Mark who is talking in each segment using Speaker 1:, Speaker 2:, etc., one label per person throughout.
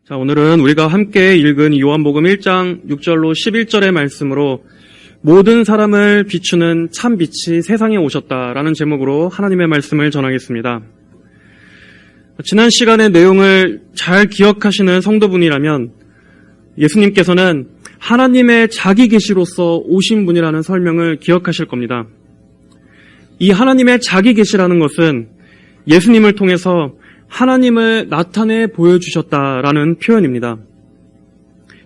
Speaker 1: 자, 오늘은 우리가 함께 읽은 요한복음 1장 6절로 11절의 말씀으로 모든 사람을 비추는 참 빛이 세상에 오셨다라는 제목으로 하나님의 말씀을 전하겠습니다. 지난 시간의 내용을 잘 기억하시는 성도분이라면 예수님께서는 하나님의 자기 계시로서 오신 분이라는 설명을 기억하실 겁니다. 이 하나님의 자기 계시라는 것은 예수님을 통해서 하나님을 나타내 보여주셨다라는 표현입니다.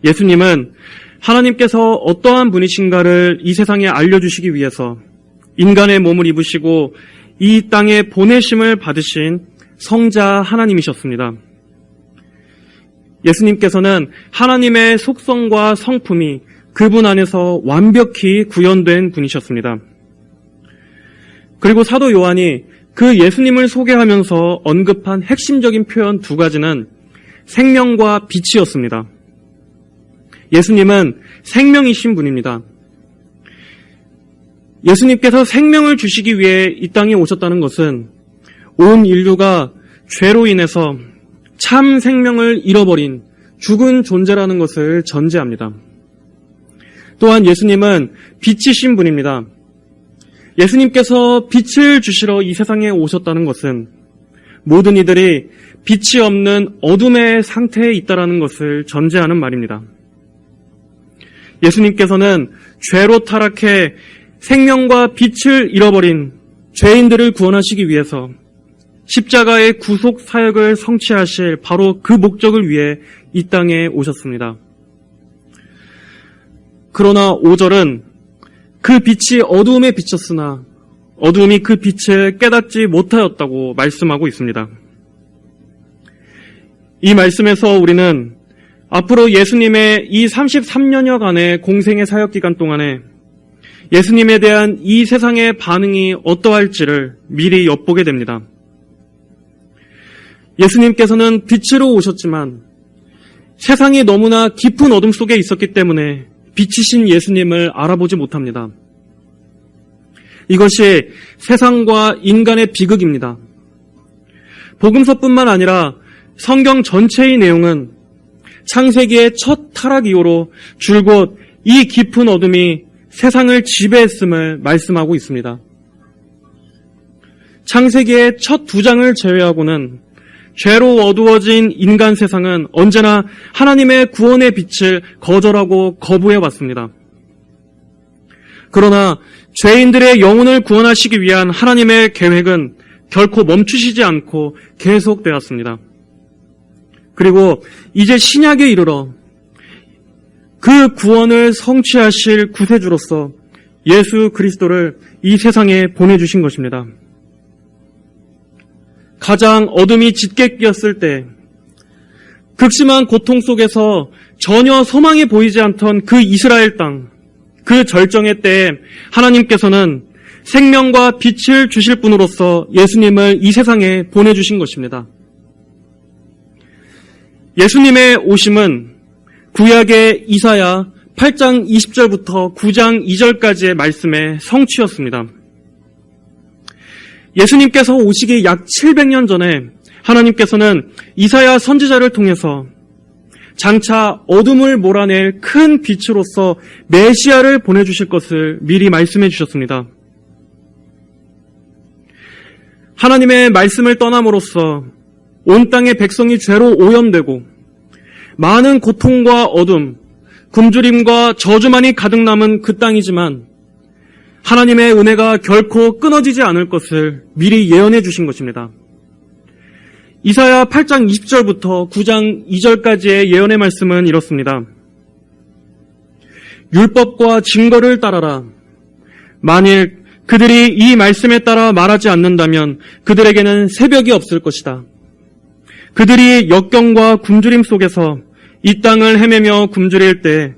Speaker 1: 예수님은 하나님께서 어떠한 분이신가를 이 세상에 알려주시기 위해서 인간의 몸을 입으시고 이 땅에 보내심을 받으신 성자 하나님이셨습니다. 예수님께서는 하나님의 속성과 성품이 그분 안에서 완벽히 구현된 분이셨습니다. 그리고 사도 요한이 그 예수님을 소개하면서 언급한 핵심적인 표현 두 가지는 생명과 빛이었습니다. 예수님은 생명이신 분입니다. 예수님께서 생명을 주시기 위해 이 땅에 오셨다는 것은 온 인류가 죄로 인해서 참 생명을 잃어버린 죽은 존재라는 것을 전제합니다. 또한 예수님은 빛이신 분입니다. 예수님께서 빛을 주시러 이 세상에 오셨다는 것은 모든 이들이 빛이 없는 어둠의 상태에 있다는 것을 전제하는 말입니다. 예수님께서는 죄로 타락해 생명과 빛을 잃어버린 죄인들을 구원하시기 위해서 십자가의 구속 사역을 성취하실 바로 그 목적을 위해 이 땅에 오셨습니다. 그러나 5절은 그 빛이 어두움에 비쳤으나 어두움이 그 빛을 깨닫지 못하였다고 말씀하고 있습니다. 이 말씀에서 우리는 앞으로 예수님의 이 33년여간의 공생의 사역 기간 동안에 예수님에 대한 이 세상의 반응이 어떠할지를 미리 엿보게 됩니다. 예수님께서는 빛으로 오셨지만 세상이 너무나 깊은 어둠 속에 있었기 때문에 빛이신 예수님을 알아보지 못합니다. 이것이 세상과 인간의 비극입니다. 복음서뿐만 아니라 성경 전체의 내용은 창세기의 첫 타락 이후로 줄곧 이 깊은 어둠이 세상을 지배했음을 말씀하고 있습니다. 창세기의 첫 2장을 제외하고는 죄로 어두워진 인간 세상은 언제나 하나님의 구원의 빛을 거절하고 거부해 왔습니다. 그러나 죄인들의 영혼을 구원하시기 위한 하나님의 계획은 결코 멈추시지 않고 계속되었습니다. 그리고 이제 신약에 이르러 그 구원을 성취하실 구세주로서 예수 그리스도를 이 세상에 보내주신 것입니다. 가장 어둠이 짙게 끼었을 때 극심한 고통 속에서 전혀 소망이 보이지 않던 그 이스라엘 땅, 그 절정의 때에 하나님께서는 생명과 빛을 주실 분으로서 예수님을 이 세상에 보내주신 것입니다. 예수님의 오심은 구약의 이사야 8장 20절부터 9장 2절까지의 말씀의 성취였습니다. 예수님께서 오시기 약 700년 전에 하나님께서는 이사야 선지자를 통해서 장차 어둠을 몰아낼 큰 빛으로서 메시아를 보내주실 것을 미리 말씀해 주셨습니다. 하나님의 말씀을 떠남으로써 온 땅의 백성이 죄로 오염되고 많은 고통과 어둠, 굶주림과 저주만이 가득 남은 그 땅이지만 하나님의 은혜가 결코 끊어지지 않을 것을 미리 예언해 주신 것입니다. 이사야 8장 20절부터 9장 2절까지의 예언의 말씀은 이렇습니다. 율법과 증거를 따라라. 만일 그들이 이 말씀에 따라 말하지 않는다면 그들에게는 새벽이 없을 것이다. 그들이 역경과 굶주림 속에서 이 땅을 헤매며 굶주릴 때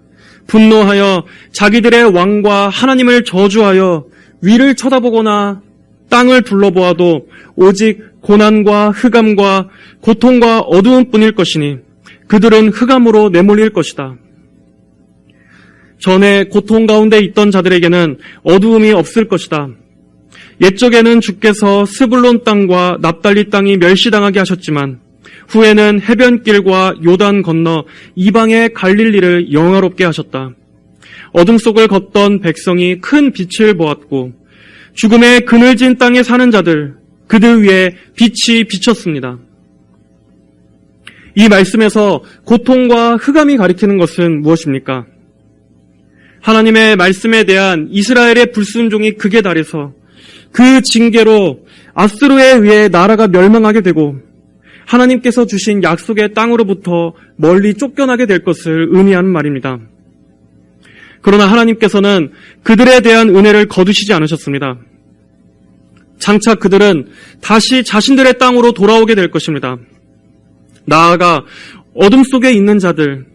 Speaker 1: 분노하여 자기들의 왕과 하나님을 저주하여 위를 쳐다보거나 땅을 둘러보아도 오직 고난과 흑암과 고통과 어두움뿐일 것이니 그들은 흑암으로 내몰릴 것이다. 전에 고통 가운데 있던 자들에게는 어두움이 없을 것이다. 옛적에는 주께서 스불론 땅과 납달리 땅이 멸시당하게 하셨지만 후에는 해변길과 요단 건너 이방의 갈릴리를 영화롭게 하셨다. 어둠 속을 걷던 백성이 큰 빛을 보았고 죽음의 그늘진 땅에 사는 자들, 그들 위에 빛이 비쳤습니다. 이 말씀에서 고통과 흑암이 가리키는 것은 무엇입니까? 하나님의 말씀에 대한 이스라엘의 불순종이 극에 달해서 그 징계로 아스루에 의해 나라가 멸망하게 되고 하나님께서 주신 약속의 땅으로부터 멀리 쫓겨나게 될 것을 의미하는 말입니다. 그러나 하나님께서는 그들에 대한 은혜를 거두시지 않으셨습니다. 장차 그들은 다시 자신들의 땅으로 돌아오게 될 것입니다. 나아가 어둠 속에 있는 자들,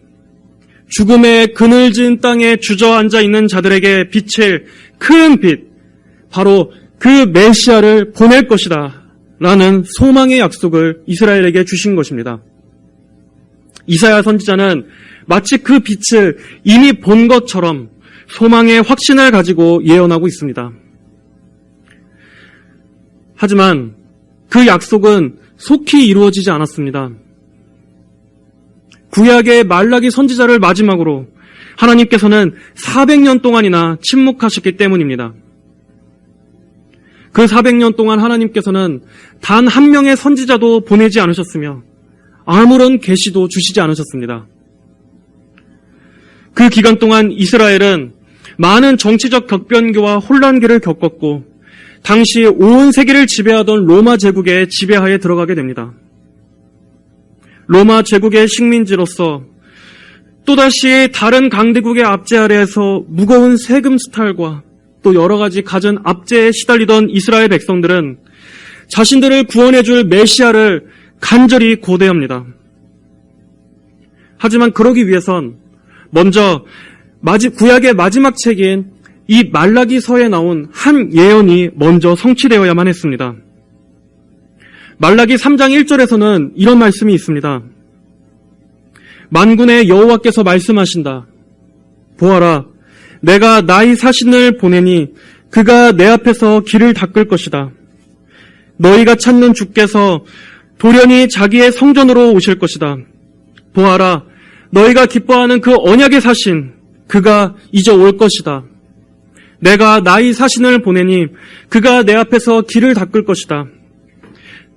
Speaker 1: 죽음의 그늘진 땅에 주저앉아 있는 자들에게 비칠 큰 빛, 바로 그 메시아를 보낼 것이다 라는 소망의 약속을 이스라엘에게 주신 것입니다. 이사야 선지자는 마치 그 빛을 이미 본 것처럼 소망의 확신을 가지고 예언하고 있습니다. 하지만 그 약속은 속히 이루어지지 않았습니다. 구약의 말라기 선지자를 마지막으로 하나님께서는 400년 동안이나 침묵하셨기 때문입니다. 그 400년 동안 하나님께서는 단 한 명의 선지자도 보내지 않으셨으며 아무런 계시도 주시지 않으셨습니다. 그 기간 동안 이스라엘은 많은 정치적 격변기와 혼란기를 겪었고 당시 온 세계를 지배하던 로마 제국의 지배하에 들어가게 됩니다. 로마 제국의 식민지로서 또다시 다른 강대국의 압제 아래에서 무거운 세금 수탈과 또 여러 가지 갖은 압제에 시달리던 이스라엘 백성들은 자신들을 구원해줄 메시아를 간절히 고대합니다. 하지만 그러기 위해선 먼저 구약의 마지막 책인 이 말라기서에 나온 한 예언이 먼저 성취되어야만 했습니다. 말라기 3장 1절에서는 이런 말씀이 있습니다. 만군의 여호와께서 말씀하신다. 보아라, 내가 나의 사신을 보내니 그가 내 앞에서 길을 닦을 것이다. 너희가 찾는 주께서 돌연히 자기의 성전으로 오실 것이다. 보아라, 너희가 기뻐하는 그 언약의 사신, 그가 이제 올 것이다. 내가 나의 사신을 보내니 그가 내 앞에서 길을 닦을 것이다.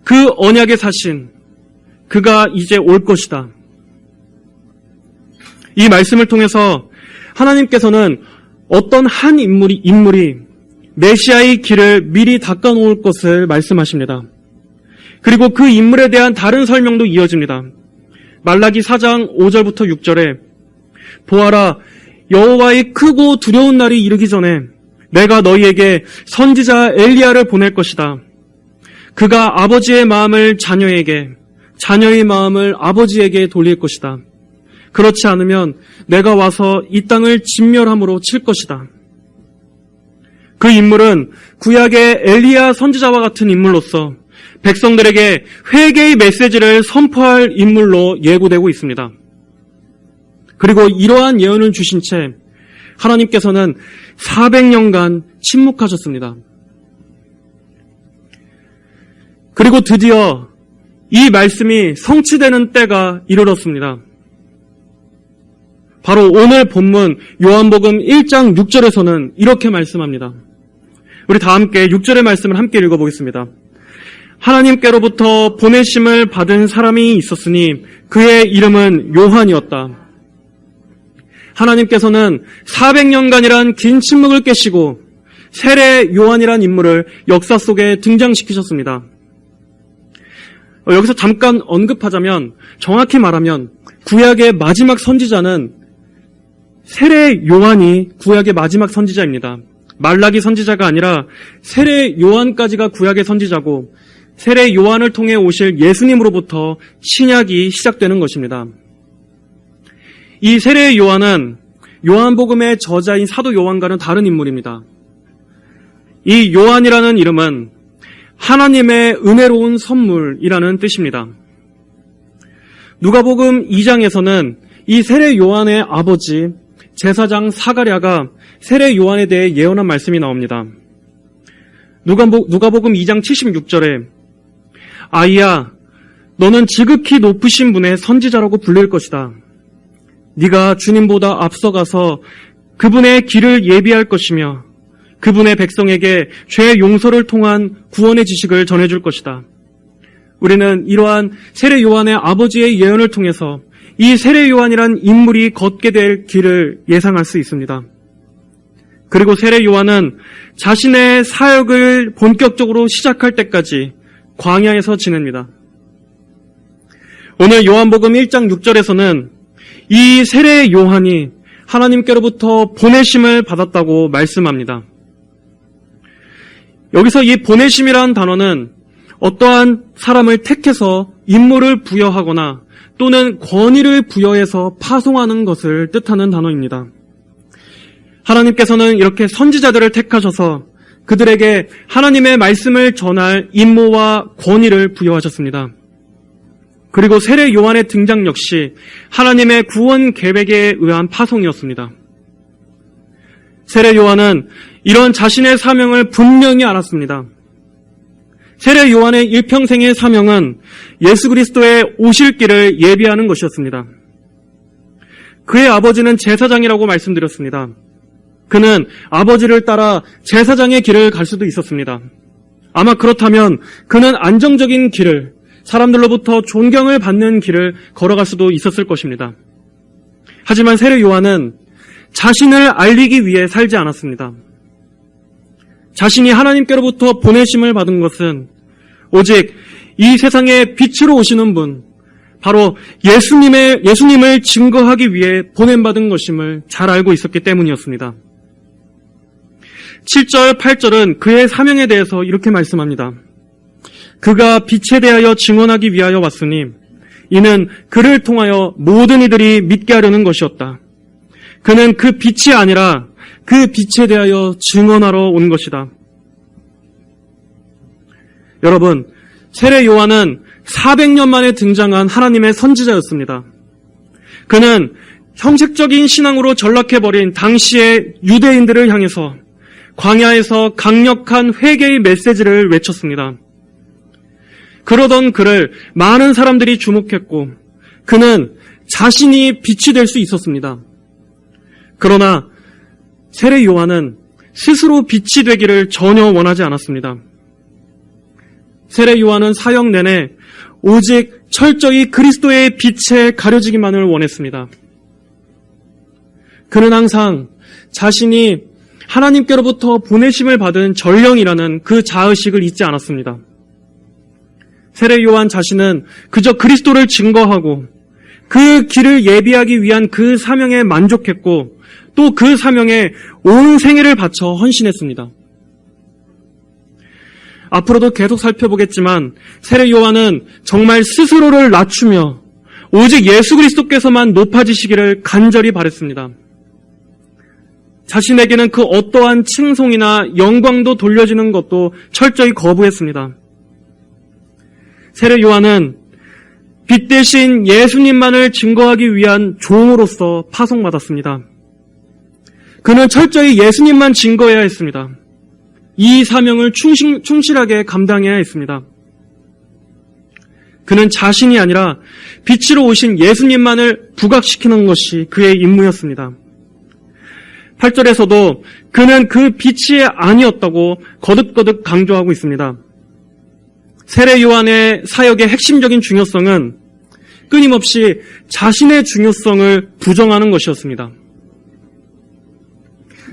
Speaker 1: 그 언약의 사신, 그가 이제 올 것이다. 이 말씀을 통해서 하나님께서는 어떤 한 인물이 메시아의 길을 미리 닦아놓을 것을 말씀하십니다. 그리고 그 인물에 대한 다른 설명도 이어집니다. 말라기 4장 5절부터 6절에 보아라, 여호와의 크고 두려운 날이 이르기 전에 내가 너희에게 선지자 엘리야를 보낼 것이다. 그가 아버지의 마음을 자녀에게, 자녀의 마음을 아버지에게 돌릴 것이다. 그렇지 않으면 내가 와서 이 땅을 진멸함으로 칠 것이다. 그 인물은 구약의 엘리야 선지자와 같은 인물로서 백성들에게 회개의 메시지를 선포할 인물로 예고되고 있습니다. 그리고 이러한 예언을 주신 채 하나님께서는 400년간 침묵하셨습니다. 그리고 드디어 이 말씀이 성취되는 때가 이르렀습니다. 바로 오늘 본문 요한복음 1장 6절에서는 이렇게 말씀합니다. 우리 다 함께 6절의 말씀을 함께 읽어보겠습니다. 하나님께로부터 보내심을 받은 사람이 있었으니 그의 이름은 요한이었다. 하나님께서는 400년간이란 긴 침묵을 깨시고 세례 요한이란 인물을 역사 속에 등장시키셨습니다. 여기서 잠깐 언급하자면, 정확히 말하면 구약의 마지막 선지자는 세례 요한이 구약의 마지막 선지자입니다. 말라기 선지자가 아니라 세례 요한까지가 구약의 선지자고 세례 요한을 통해 오실 예수님으로부터 신약이 시작되는 것입니다. 이 세례 요한은 요한복음의 저자인 사도 요한과는 다른 인물입니다. 이 요한이라는 이름은 하나님의 은혜로운 선물이라는 뜻입니다. 누가복음 2장에서는 이 세례 요한의 아버지 제사장 사가랴가 세례 요한에 대해 예언한 말씀이 나옵니다. 누가복음 2장 76절에 아이야, 너는 지극히 높으신 분의 선지자라고 불릴 것이다. 네가 주님보다 앞서가서 그분의 길을 예비할 것이며 그분의 백성에게 죄 용서를 통한 구원의 지식을 전해줄 것이다. 우리는 이러한 세례 요한의 아버지의 예언을 통해서 이 세례 요한이란 인물이 걷게 될 길을 예상할 수 있습니다. 그리고 세례 요한은 자신의 사역을 본격적으로 시작할 때까지 광야에서 지냅니다. 오늘 요한복음 1장 6절에서는 이 세례 요한이 하나님께로부터 보내심을 받았다고 말씀합니다. 여기서 이 보내심이라는 단어는 어떠한 사람을 택해서 임무를 부여하거나 또는 권위를 부여해서 파송하는 것을 뜻하는 단어입니다. 하나님께서는 이렇게 선지자들을 택하셔서 그들에게 하나님의 말씀을 전할 임무와 권위를 부여하셨습니다. 그리고 세례 요한의 등장 역시 하나님의 구원 계획에 의한 파송이었습니다. 세례 요한은 이런 자신의 사명을 분명히 알았습니다. 세례 요한의 일평생의 사명은 예수 그리스도의 오실 길을 예비하는 것이었습니다. 그의 아버지는 제사장이라고 말씀드렸습니다. 그는 아버지를 따라 제사장의 길을 갈 수도 있었습니다. 아마 그렇다면 그는 안정적인 길을, 사람들로부터 존경을 받는 길을 걸어갈 수도 있었을 것입니다. 하지만 세례 요한은 자신을 알리기 위해 살지 않았습니다. 자신이 하나님께로부터 보내심을 받은 것은 오직 이 세상에 빛으로 오시는 분, 바로 예수님을 증거하기 위해 보냄받은 것임을 잘 알고 있었기 때문이었습니다. 7절, 8절은 그의 사명에 대해서 이렇게 말씀합니다. 그가 빛에 대하여 증언하기 위하여 왔으니 이는 그를 통하여 모든 이들이 믿게 하려는 것이었다. 그는 그 빛이 아니라 그 빛에 대하여 증언하러 온 것이다. 여러분, 세례 요한은 400년 만에 등장한 하나님의 선지자였습니다. 그는 형식적인 신앙으로 전락해버린 당시의 유대인들을 향해서 광야에서 강력한 회개의 메시지를 외쳤습니다. 그러던 그를 많은 사람들이 주목했고 그는 자신이 빛이 될 수 있었습니다. 그러나 세례 요한은 스스로 빛이 되기를 전혀 원하지 않았습니다. 세례 요한은 사역 내내 오직 철저히 그리스도의 빛에 가려지기만을 원했습니다. 그는 항상 자신이 하나님께로부터 보내심을 받은 전령이라는 그 자의식을 잊지 않았습니다. 세례 요한 자신은 그저 그리스도를 증거하고 그 길을 예비하기 위한 그 사명에 만족했고 또 그 사명에 온 생애를 바쳐 헌신했습니다. 앞으로도 계속 살펴보겠지만 세례 요한은 정말 스스로를 낮추며 오직 예수 그리스도께서만 높아지시기를 간절히 바랬습니다. 자신에게는 그 어떠한 칭송이나 영광도 돌려지는 것도 철저히 거부했습니다. 세례 요한은 빛 대신 예수님만을 증거하기 위한 종으로서 파송받았습니다. 그는 철저히 예수님만 증거해야 했습니다. 이 사명을 충실하게 감당해야 했습니다. 그는 자신이 아니라 빛으로 오신 예수님만을 부각시키는 것이 그의 임무였습니다. 8절에서도 그는 그 빛이 아니었다고 거듭거듭 강조하고 있습니다. 세례 요한의 사역의 핵심적인 중요성은 끊임없이 자신의 중요성을 부정하는 것이었습니다.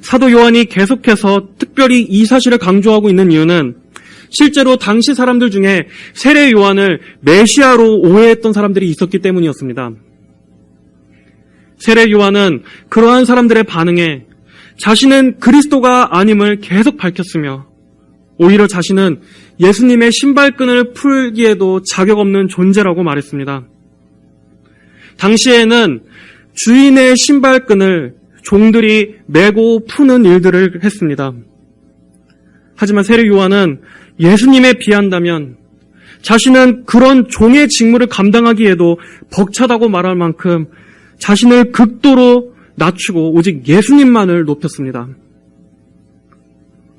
Speaker 1: 사도 요한이 계속해서 특별히 이 사실을 강조하고 있는 이유는 실제로 당시 사람들 중에 세례 요한을 메시아로 오해했던 사람들이 있었기 때문이었습니다. 세례 요한은 그러한 사람들의 반응에 자신은 그리스도가 아님을 계속 밝혔으며 오히려 자신은 예수님의 신발끈을 풀기에도 자격 없는 존재라고 말했습니다. 당시에는 주인의 신발끈을 종들이 메고 푸는 일들을 했습니다. 하지만 세례 요한은 예수님에 비한다면 자신은 그런 종의 직무를 감당하기에도 벅차다고 말할 만큼 자신을 극도로 낮추고 오직 예수님만을 높였습니다.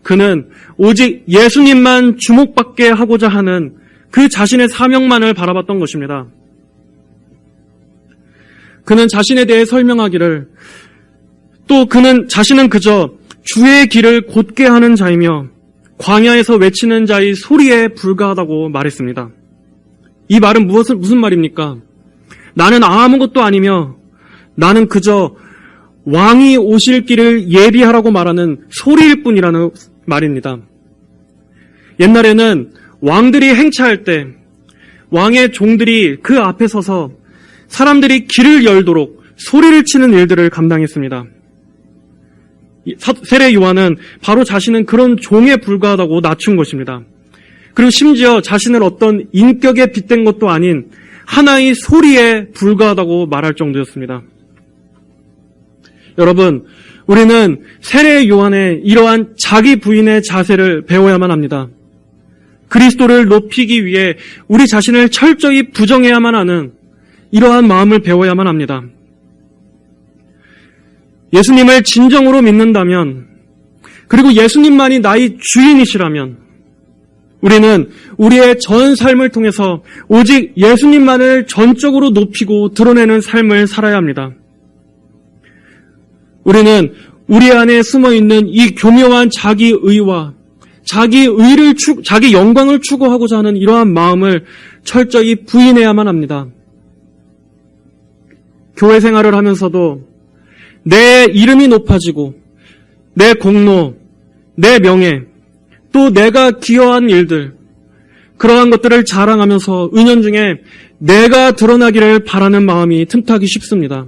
Speaker 1: 그는 오직 예수님만 주목받게 하고자 하는 그 자신의 사명만을 바라봤던 것입니다. 그는 자신에 대해 설명하기를 또 그는 자신은 그저 주의 길을 곧게 하는 자이며 광야에서 외치는 자의 소리에 불과하다고 말했습니다. 이 말은 무슨 말입니까? 나는 아무것도 아니며 나는 그저 왕이 오실 길을 예비하라고 말하는 소리일 뿐이라는 말입니다. 옛날에는 왕들이 행차할 때 왕의 종들이 그 앞에 서서 사람들이 길을 열도록 소리를 치는 일들을 감당했습니다. 세례 요한은 바로 자신은 그런 종에 불과하다고 낮춘 것입니다. 그리고 심지어 자신을 어떤 인격에 빗댄 것도 아닌 하나의 소리에 불과하다고 말할 정도였습니다. 여러분, 우리는 세례 요한의 이러한 자기 부인의 자세를 배워야만 합니다. 그리스도를 높이기 위해 우리 자신을 철저히 부정해야만 하는 이러한 마음을 배워야만 합니다. 예수님을 진정으로 믿는다면, 그리고 예수님만이 나의 주인이시라면 우리는 우리의 전 삶을 통해서 오직 예수님만을 전적으로 높이고 드러내는 삶을 살아야 합니다. 우리는 우리 안에 숨어있는 이 교묘한 자기의와 자기 영광을 추구하고자 하는 이러한 마음을 철저히 부인해야만 합니다. 교회 생활을 하면서도 내 이름이 높아지고 내 공로, 내 명예, 또 내가 기여한 일들, 그러한 것들을 자랑하면서 은연중에 내가 드러나기를 바라는 마음이 틈타기 쉽습니다.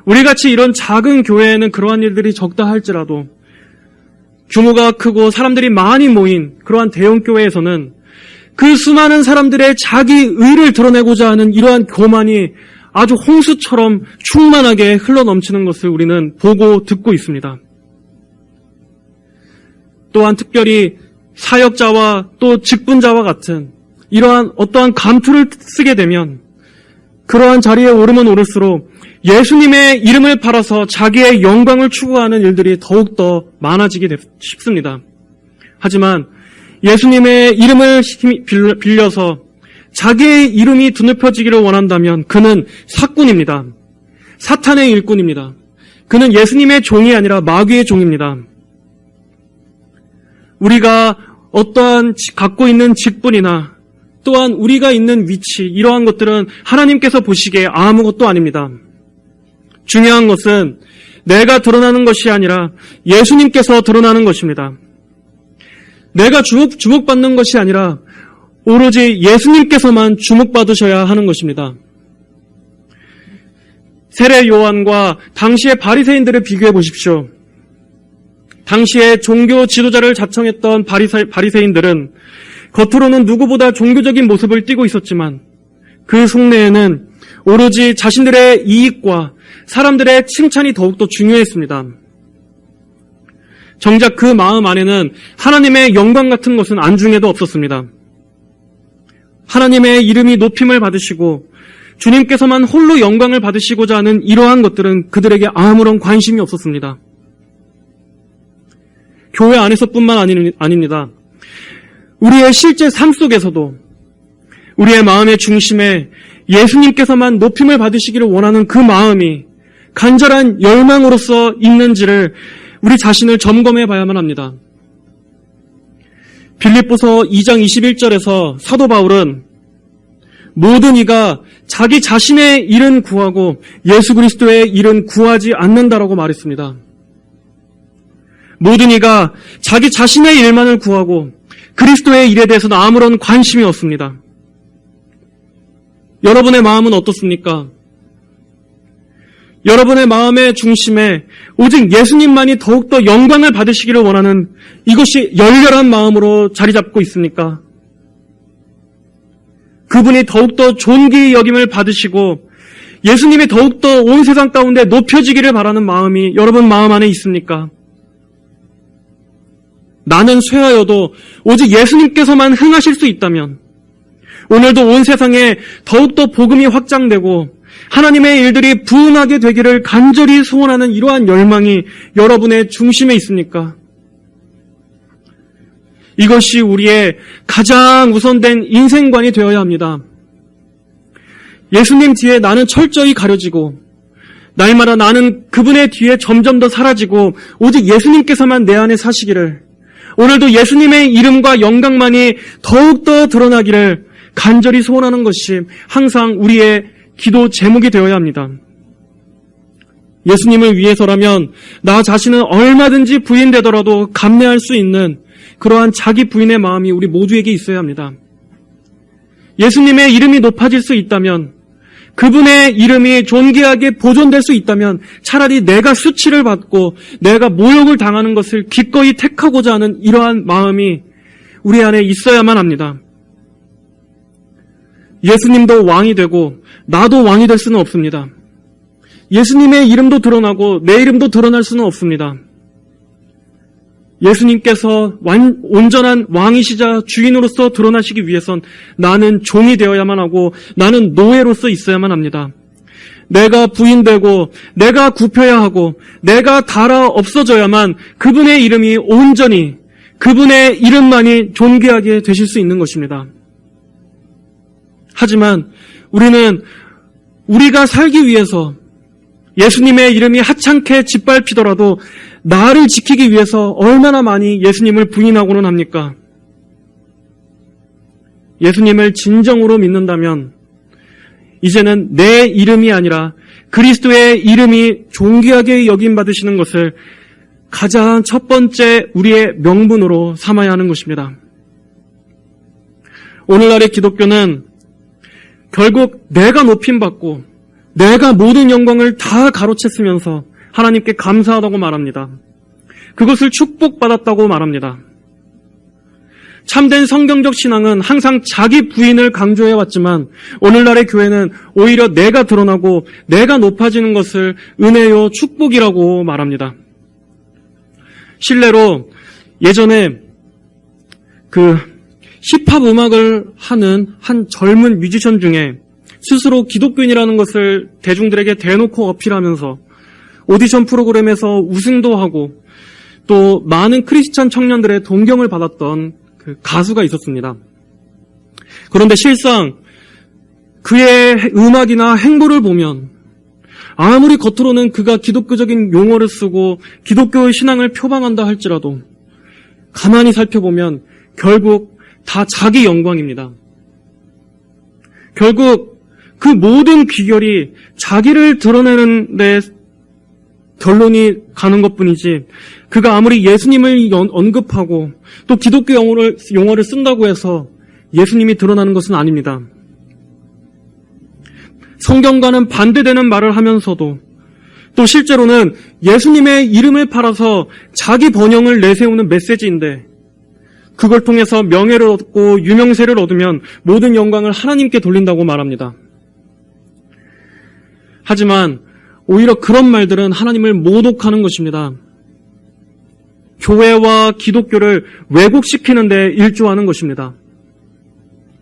Speaker 1: 우리같이 이런 작은 교회에는 그러한 일들이 적다 할지라도 규모가 크고 사람들이 많이 모인 그러한 대형 교회에서는 그 수많은 사람들의 자기 의를 드러내고자 하는 이러한 교만이 아주 홍수처럼 충만하게 흘러넘치는 것을 우리는 보고 듣고 있습니다. 또한 특별히 사역자와 또 직분자와 같은 이러한 어떠한 감투를 쓰게 되면 그러한 자리에 오르면 오를수록 예수님의 이름을 팔아서 자기의 영광을 추구하는 일들이 더욱더 많아지게 쉽습니다. 하지만 예수님의 이름을 빌려서 자기의 이름이 드높여지기를 원한다면 그는 사꾼입니다. 사탄의 일꾼입니다. 그는 예수님의 종이 아니라 마귀의 종입니다. 우리가 어떠한 갖고 있는 직분이나 또한 우리가 있는 위치, 이러한 것들은 하나님께서 보시기에 아무것도 아닙니다. 중요한 것은 내가 드러나는 것이 아니라 예수님께서 드러나는 것입니다. 내가 주목받는 것이 아니라 오로지 예수님께서만 주목받으셔야 하는 것입니다. 세례 요한과 당시의 바리새인들을 비교해 보십시오. 당시에 종교 지도자를 자청했던 바리새인들은 겉으로는 누구보다 종교적인 모습을 띠고 있었지만 그 속내에는 오로지 자신들의 이익과 사람들의 칭찬이 더욱더 중요했습니다. 정작 그 마음 안에는 하나님의 영광 같은 것은 안중에도 없었습니다. 하나님의 이름이 높임을 받으시고 주님께서만 홀로 영광을 받으시고자 하는 이러한 것들은 그들에게 아무런 관심이 없었습니다. 교회 안에서뿐만 아닙니다. 우리의 실제 삶 속에서도 우리의 마음의 중심에 예수님께서만 높임을 받으시기를 원하는 그 마음이 간절한 열망으로서 있는지를 우리 자신을 점검해 봐야만 합니다. 빌립보서 2장 21절에서 사도 바울은 모든 이가 자기 자신의 일은 구하고 예수 그리스도의 일은 구하지 않는다라고 말했습니다. 모든 이가 자기 자신의 일만을 구하고 그리스도의 일에 대해서는 아무런 관심이 없습니다. 여러분의 마음은 어떻습니까? 여러분의 마음의 중심에 오직 예수님만이 더욱더 영광을 받으시기를 원하는 이것이 열렬한 마음으로 자리 잡고 있습니까? 그분이 더욱더 존귀 여김을 받으시고 예수님이 더욱더 온 세상 가운데 높여지기를 바라는 마음이 여러분 마음 안에 있습니까? 나는 쇠하여도 오직 예수님께서만 흥하실 수 있다면 오늘도 온 세상에 더욱더 복음이 확장되고 하나님의 일들이 부흥하게 되기를 간절히 소원하는 이러한 열망이 여러분의 중심에 있습니까? 이것이 우리의 가장 우선된 인생관이 되어야 합니다. 예수님 뒤에 나는 철저히 가려지고 날마다 나는 그분의 뒤에 점점 더 사라지고 오직 예수님께서만 내 안에 사시기를, 오늘도 예수님의 이름과 영광만이 더욱더 드러나기를 간절히 소원하는 것이 항상 우리의 기도 제목이 되어야 합니다. 예수님을 위해서라면 나 자신은 얼마든지 부인되더라도 감내할 수 있는 그러한 자기 부인의 마음이 우리 모두에게 있어야 합니다. 예수님의 이름이 높아질 수 있다면, 그분의 이름이 존귀하게 보존될 수 있다면 차라리 내가 수치를 받고 내가 모욕을 당하는 것을 기꺼이 택하고자 하는 이러한 마음이 우리 안에 있어야만 합니다. 예수님도 왕이 되고 나도 왕이 될 수는 없습니다. 예수님의 이름도 드러나고 내 이름도 드러날 수는 없습니다. 예수님께서 온전한 왕이시자 주인으로서 드러나시기 위해선 나는 종이 되어야만 하고 나는 노예로서 있어야만 합니다. 내가 부인되고 내가 굽혀야 하고 내가 닳아 없어져야만 그분의 이름이 온전히, 그분의 이름만이 존귀하게 되실 수 있는 것입니다. 하지만 우리는 우리가 살기 위해서 예수님의 이름이 하찮게 짓밟히더라도 나를 지키기 위해서 얼마나 많이 예수님을 부인하고는 합니까? 예수님을 진정으로 믿는다면 이제는 내 이름이 아니라 그리스도의 이름이 존귀하게 여김받으시는 것을 가장 첫 번째 우리의 명분으로 삼아야 하는 것입니다. 오늘날의 기독교는 결국 내가 높임받고 내가 모든 영광을 다 가로챘으면서 하나님께 감사하다고 말합니다. 그것을 축복받았다고 말합니다. 참된 성경적 신앙은 항상 자기 부인을 강조해왔지만 오늘날의 교회는 오히려 내가 드러나고 내가 높아지는 것을 은혜요 축복이라고 말합니다. 실례로 예전에 힙합 음악을 하는 한 젊은 뮤지션 중에 스스로 기독교인이라는 것을 대중들에게 대놓고 어필하면서 오디션 프로그램에서 우승도 하고 또 많은 크리스찬 청년들의 동경을 받았던 그 가수가 있었습니다. 그런데 실상 그의 음악이나 행보를 보면 아무리 겉으로는 그가 기독교적인 용어를 쓰고 기독교의 신앙을 표방한다 할지라도 가만히 살펴보면 결국 다 자기 영광입니다. 결국 그 모든 귀결이 자기를 드러내는 데 결론이 가는 것뿐이지, 그가 아무리 예수님을 언급하고 또 기독교 용어를 쓴다고 해서 예수님이 드러나는 것은 아닙니다. 성경과는 반대되는 말을 하면서도 또 실제로는 예수님의 이름을 팔아서 자기 번영을 내세우는 메시지인데 그걸 통해서 명예를 얻고 유명세를 얻으면 모든 영광을 하나님께 돌린다고 말합니다. 하지만 오히려 그런 말들은 하나님을 모독하는 것입니다. 교회와 기독교를 왜곡시키는 데 일조하는 것입니다.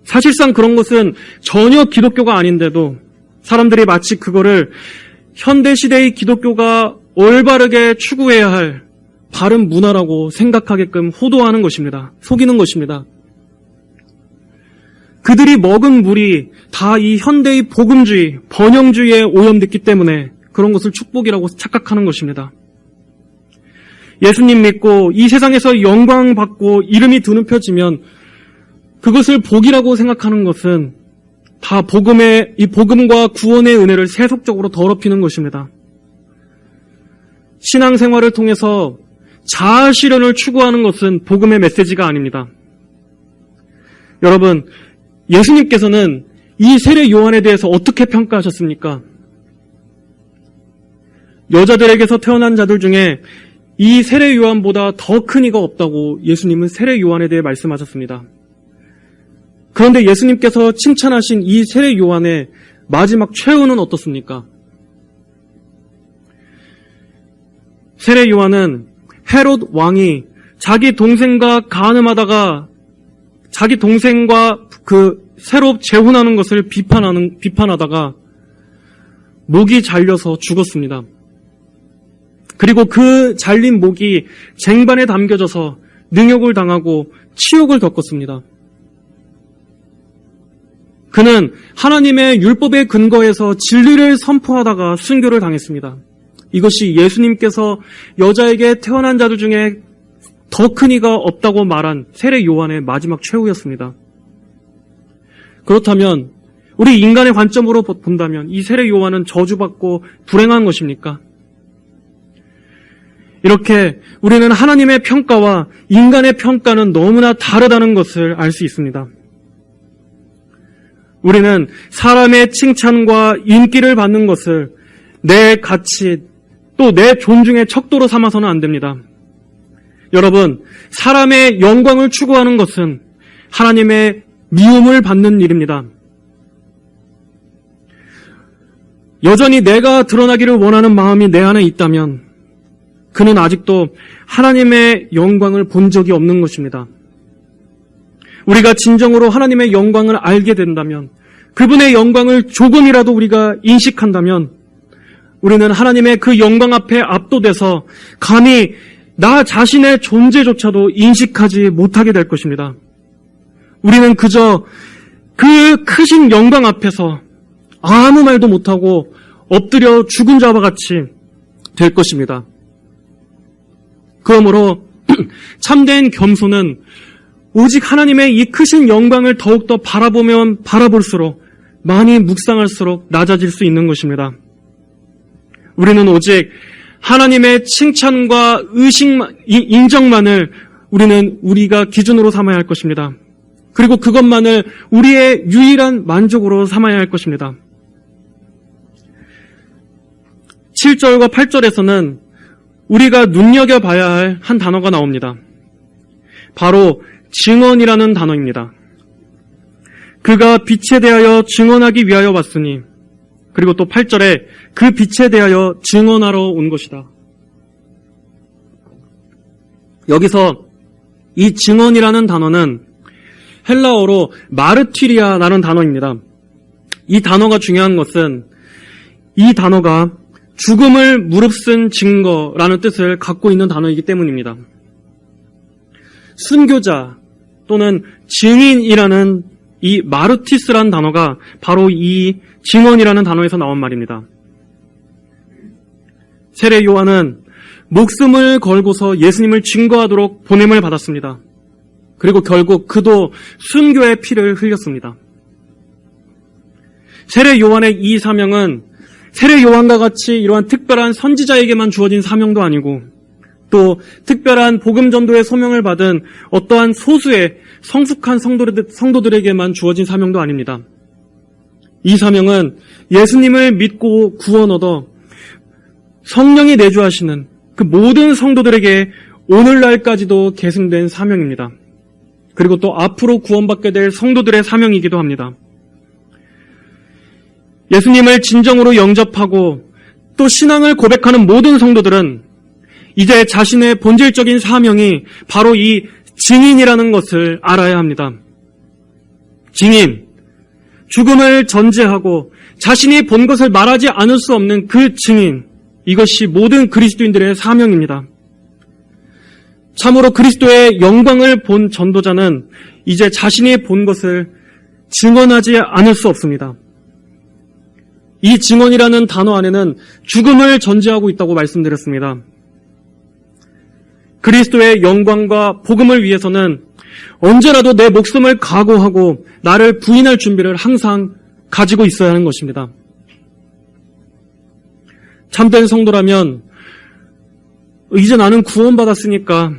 Speaker 1: 사실상 그런 것은 전혀 기독교가 아닌데도 사람들이 마치 그거를 현대시대의 기독교가 올바르게 추구해야 할 바른 문화라고 생각하게끔 호도하는 것입니다. 속이는 것입니다. 그들이 먹은 물이 다 이 현대의 복음주의, 번영주의에 오염됐기 때문에 그런 것을 축복이라고 착각하는 것입니다. 예수님 믿고 이 세상에서 영광 받고 이름이 드높여지면 그것을 복이라고 생각하는 것은 다 이 복음과 구원의 은혜를 세속적으로 더럽히는 것입니다. 신앙생활을 통해서 자아 실현을 추구하는 것은 복음의 메시지가 아닙니다. 여러분, 예수님께서는 이 세례 요한에 대해서 어떻게 평가하셨습니까? 여자들에게서 태어난 자들 중에 이 세례 요한보다 더 큰 이가 없다고 예수님은 세례 요한에 대해 말씀하셨습니다. 그런데 예수님께서 칭찬하신 이 세례 요한의 마지막 최후는 어떻습니까? 세례 요한은 헤롯 왕이 자기 동생과 간음하다가 자기 동생과 새로 재혼하는 것을 비판하다가 목이 잘려서 죽었습니다. 그리고 그 잘린 목이 쟁반에 담겨져서 능욕을 당하고 치욕을 겪었습니다. 그는 하나님의 율법에 근거해서 진리를 선포하다가 순교를 당했습니다. 이것이 예수님께서 여자에게 태어난 자들 중에 더 큰 이가 없다고 말한 세례 요한의 마지막 최후였습니다. 그렇다면 우리 인간의 관점으로 본다면 이 세례 요한은 저주받고 불행한 것입니까? 이렇게 우리는 하나님의 평가와 인간의 평가는 너무나 다르다는 것을 알 수 있습니다. 우리는 사람의 칭찬과 인기를 받는 것을 내 가치 또 내 존중의 척도로 삼아서는 안 됩니다. 여러분, 사람의 영광을 추구하는 것은 하나님의 미움을 받는 일입니다. 여전히 내가 드러나기를 원하는 마음이 내 안에 있다면 그는 아직도 하나님의 영광을 본 적이 없는 것입니다. 우리가 진정으로 하나님의 영광을 알게 된다면, 그분의 영광을 조금이라도 우리가 인식한다면 우리는 하나님의 그 영광 앞에 압도돼서 감히 나 자신의 존재조차도 인식하지 못하게 될 것입니다. 우리는 그저 그 크신 영광 앞에서 아무 말도 못하고 엎드려 죽은 자와 같이 될 것입니다. 그러므로 참된 겸손은 오직 하나님의 이 크신 영광을 더욱더 바라보면 바라볼수록 많이 묵상할수록 낮아질 수 있는 것입니다. 우리는 오직 하나님의 칭찬과 인정만을 우리가 기준으로 삼아야 할 것입니다. 그리고 그것만을 우리의 유일한 만족으로 삼아야 할 것입니다. 7절과 8절에서는 우리가 눈여겨봐야 할 한 단어가 나옵니다. 바로 증언이라는 단어입니다. 그가 빛에 대하여 증언하기 위하여 왔으니, 그리고 또 8절에 그 빛에 대하여 증언하러 온 것이다. 여기서 이 증언이라는 단어는 헬라어로 마르티리아라는 단어입니다. 이 단어가 중요한 것은 이 단어가 죽음을 무릅쓴 증거라는 뜻을 갖고 있는 단어이기 때문입니다. 순교자 또는 증인이라는 이 마르티스라는 단어가 바로 이 증언이라는 단어에서 나온 말입니다. 세례 요한은 목숨을 걸고서 예수님을 증거하도록 보냄을 받았습니다. 그리고 결국 그도 순교의 피를 흘렸습니다. 세례 요한의 이 사명은 세례 요한과 같이 이러한 특별한 선지자에게만 주어진 사명도 아니고 또 특별한 복음 전도의 소명을 받은 어떠한 소수의 성숙한 성도들에게만 주어진 사명도 아닙니다. 이 사명은 예수님을 믿고 구원 얻어 성령이 내주하시는 그 모든 성도들에게 오늘날까지도 계승된 사명입니다. 그리고 또 앞으로 구원받게 될 성도들의 사명이기도 합니다. 예수님을 진정으로 영접하고 또 신앙을 고백하는 모든 성도들은 이제 자신의 본질적인 사명이 바로 이 증인이라는 것을 알아야 합니다. 증인, 죽음을 전제하고 자신이 본 것을 말하지 않을 수 없는 그 증인, 이것이 모든 그리스도인들의 사명입니다. 참으로 그리스도의 영광을 본 전도자는 이제 자신이 본 것을 증언하지 않을 수 없습니다. 이 증언이라는 단어 안에는 죽음을 전제하고 있다고 말씀드렸습니다. 그리스도의 영광과 복음을 위해서는 언제라도 내 목숨을 각오하고 나를 부인할 준비를 항상 가지고 있어야 하는 것입니다. 참된 성도라면 이제 나는 구원받았으니까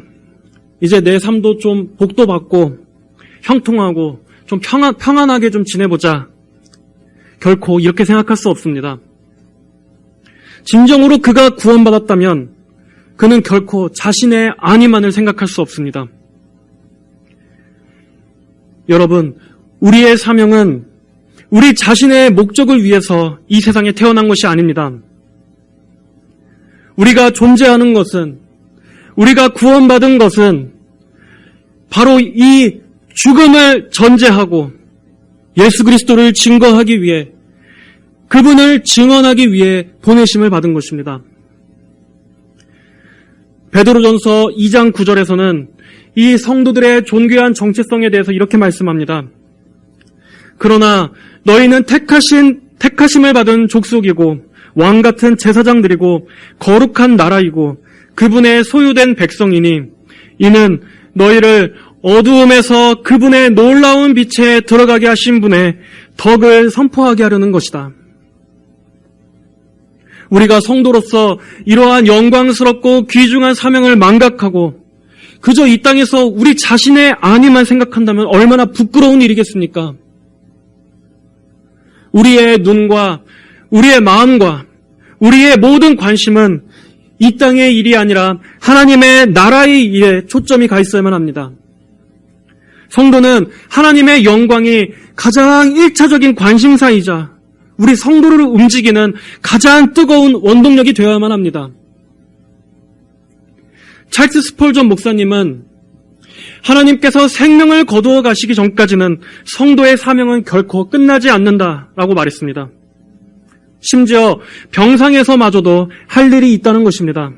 Speaker 1: 이제 내 삶도 좀 복도 받고 형통하고 좀 평안하게 좀 지내보자. 결코 이렇게 생각할 수 없습니다. 진정으로 그가 구원받았다면 그는 결코 자신의 안위만을 생각할 수 없습니다. 여러분, 우리의 사명은 우리 자신의 목적을 위해서 이 세상에 태어난 것이 아닙니다. 우리가 존재하는 것은, 우리가 구원받은 것은 바로 이 죽음을 전제하고 예수 그리스도를 증거하기 위해, 그분을 증언하기 위해 보내심을 받은 것입니다. 베드로전서 2장 9절에서는 이 성도들의 존귀한 정체성에 대해서 이렇게 말씀합니다. 그러나 너희는 택하심을 받은 족속이고 왕 같은 제사장들이고 거룩한 나라이고 그분의 소유된 백성이니 이는 너희를 어두움에서 그분의 놀라운 빛에 들어가게 하신 분의 덕을 선포하게 하려는 것이다. 우리가 성도로서 이러한 영광스럽고 귀중한 사명을 망각하고 그저 이 땅에서 우리 자신의 안위만 생각한다면 얼마나 부끄러운 일이겠습니까? 우리의 눈과 우리의 마음과 우리의 모든 관심은 이 땅의 일이 아니라 하나님의 나라의 일에 초점이 가 있어야만 합니다. 성도는 하나님의 영광이 가장 1차적인 관심사이자 우리 성도를 움직이는 가장 뜨거운 원동력이 되어야만 합니다. 찰스 스펄전 목사님은 하나님께서 생명을 거두어 가시기 전까지는 성도의 사명은 결코 끝나지 않는다라고 말했습니다. 심지어 병상에서마저도 할 일이 있다는 것입니다.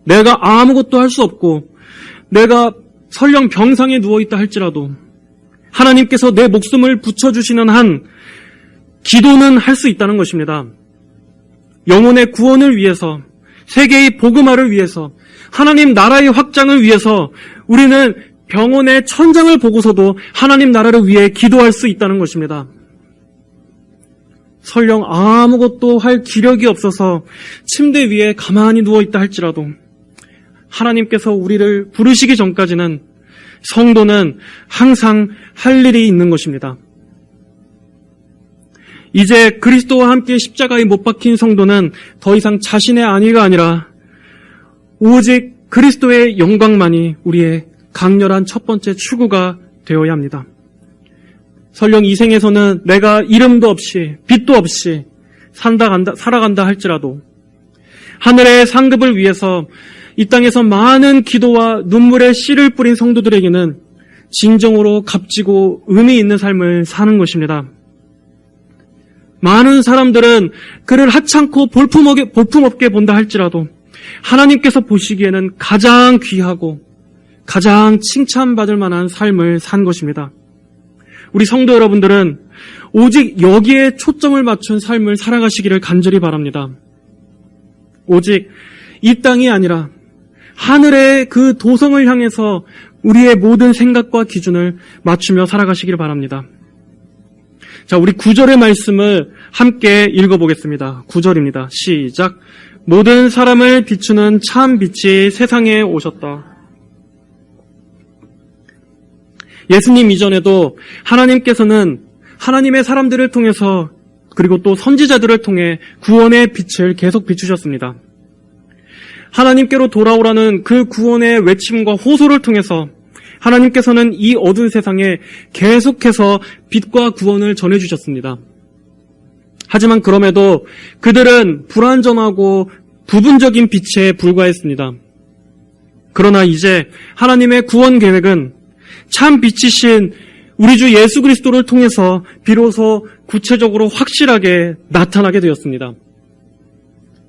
Speaker 1: 내가 아무것도 할 수 없고 내가 설령 병상에 누워있다 할지라도 하나님께서 내 목숨을 붙여주시는 한 기도는 할 수 있다는 것입니다. 영혼의 구원을 위해서, 세계의 복음화를 위해서, 하나님 나라의 확장을 위해서 우리는 병원의 천장을 보고서도 하나님 나라를 위해 기도할 수 있다는 것입니다. 설령 아무것도 할 기력이 없어서 침대 위에 가만히 누워있다 할지라도 하나님께서 우리를 부르시기 전까지는 성도는 항상 할 일이 있는 것입니다. 이제 그리스도와 함께 십자가에 못 박힌 성도는 더 이상 자신의 안위가 아니라 오직 그리스도의 영광만이 우리의 강렬한 첫 번째 추구가 되어야 합니다. 설령 이 생에서는 내가 이름도 없이 빚도 없이 살아간다 할지라도 하늘의 상급을 위해서 이 땅에서 많은 기도와 눈물의 씨를 뿌린 성도들에게는 진정으로 값지고 의미 있는 삶을 사는 것입니다. 많은 사람들은 그를 하찮고 볼품없게 본다 할지라도 하나님께서 보시기에는 가장 귀하고 가장 칭찬받을 만한 삶을 산 것입니다. 우리 성도 여러분들은 오직 여기에 초점을 맞춘 삶을 살아가시기를 간절히 바랍니다. 오직 이 땅이 아니라 하늘의 그 도성을 향해서 우리의 모든 생각과 기준을 맞추며 살아가시기를 바랍니다. 자, 우리 9절의 말씀을 함께 읽어보겠습니다. 9절입니다. 시작. 모든 사람을 비추는 참 빛이 세상에 오셨다. 예수님 이전에도 하나님께서는 하나님의 사람들을 통해서 그리고 또 선지자들을 통해 구원의 빛을 계속 비추셨습니다. 하나님께로 돌아오라는 그 구원의 외침과 호소를 통해서 하나님께서는 이 어두운 세상에 계속해서 빛과 구원을 전해주셨습니다. 하지만 그럼에도 그들은 불완전하고 부분적인 빛에 불과했습니다. 그러나 이제 하나님의 구원 계획은 참 빛이신 우리 주 예수 그리스도를 통해서 비로소 구체적으로 확실하게 나타나게 되었습니다.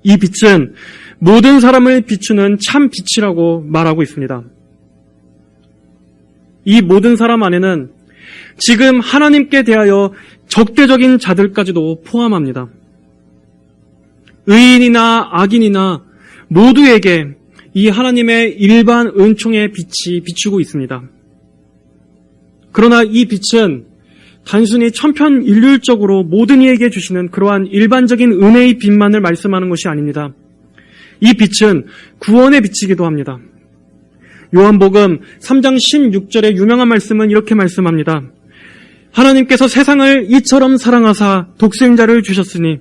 Speaker 1: 이 빛은 모든 사람을 비추는 참 빛이라고 말하고 있습니다. 이 모든 사람 안에는 지금 하나님께 대하여 적대적인 자들까지도 포함합니다. 의인이나 악인이나 모두에게 이 하나님의 일반 은총의 빛이 비추고 있습니다. 그러나 이 빛은 단순히 천편일률적으로 모든 이에게 주시는 그러한 일반적인 은혜의 빛만을 말씀하는 것이 아닙니다. 이 빛은 구원의 빛이기도 합니다. 요한복음 3장 16절의 유명한 말씀은 이렇게 말씀합니다. 하나님께서 세상을 이처럼 사랑하사 독생자를 주셨으니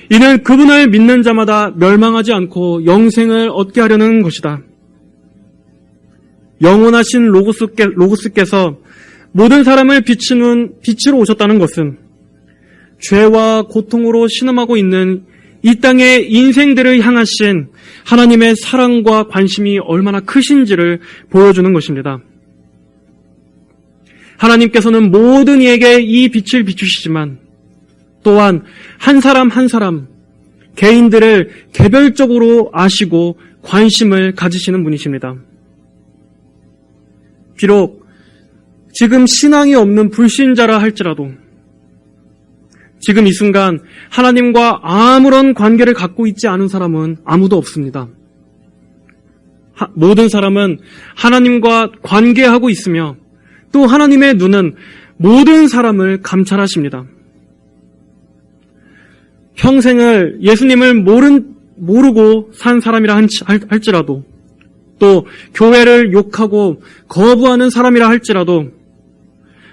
Speaker 1: 이는 그분을 믿는 자마다 멸망하지 않고 영생을 얻게 하려는 것이다. 영원하신 로고스께서 모든 사람을 비추는 빛으로 오셨다는 것은 죄와 고통으로 신음하고 있는 이 땅의 인생들을 향하신 하나님의 사랑과 관심이 얼마나 크신지를 보여주는 것입니다. 하나님께서는 모든 이에게 이 빛을 비추시지만 또한 한 사람 한 사람 개인들을 개별적으로 아시고 관심을 가지시는 분이십니다. 비록 지금 신앙이 없는 불신자라 할지라도 지금 이 순간 하나님과 아무런 관계를 갖고 있지 않은 사람은 아무도 없습니다. 모든 사람은 하나님과 관계하고 있으며 또 하나님의 눈은 모든 사람을 감찰하십니다. 평생을 예수님을 모르고 산 사람이라 할지라도 또 교회를 욕하고 거부하는 사람이라 할지라도